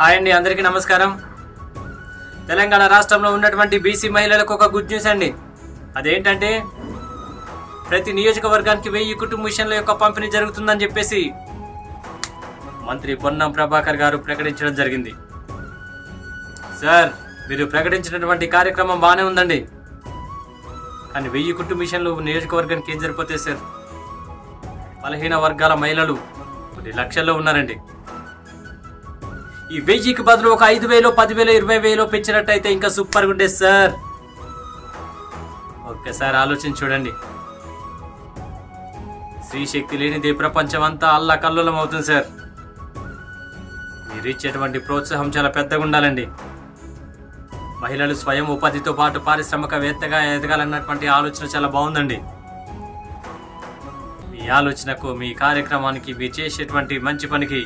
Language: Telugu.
హాయ్ అండి, అందరికీ నమస్కారం. తెలంగాణ రాష్ట్రంలో ఉన్నటువంటి బీసీ మహిళలకు ఒక గుడ్ న్యూస్ అండి. అదేంటంటే ప్రతి నియోజకవర్గానికి 1000 కుటుంబ మిషన్ల యొక్క పంపిణీ జరుగుతుందని చెప్పేసి మంత్రి పొన్నం ప్రభాకర్ గారు ప్రకటించడం జరిగింది. సార్, మీరు ప్రకటించినటువంటి కార్యక్రమం బాగానే ఉందండి, కానీ 1000 కుటుంబ మిషన్లు నియోజకవర్గానికి ఏం సరిపోతాయి సార్? బలహీన వర్గాల మహిళలు కొన్ని లక్షల్లో ఉన్నారండి. ఈ 1000కి బదులు ఒక 5,000, 10,000, 20,000 పెంచినట్టయితే ఇంకా సూపర్గా ఉండేది సార్. ఒక్కసారి ఆలోచించి చూడండి. స్త్రీ శక్తి లేనిదే ప్రపంచం అంతా అల్లకల్లోలం అవుతుంది సార్. మీరు ఇచ్చేటువంటి ప్రోత్సాహం చాలా పెద్దగా ఉండాలండి. మహిళలు స్వయం ఉపాధితో పాటు పారిశ్రామికవేత్తగా ఎదగాలన్నటువంటి ఆలోచన చాలా బాగుందండి. మీ ఆలోచనకు, మీ కార్యక్రమానికి, మీరు చేసేటువంటి మంచి పనికి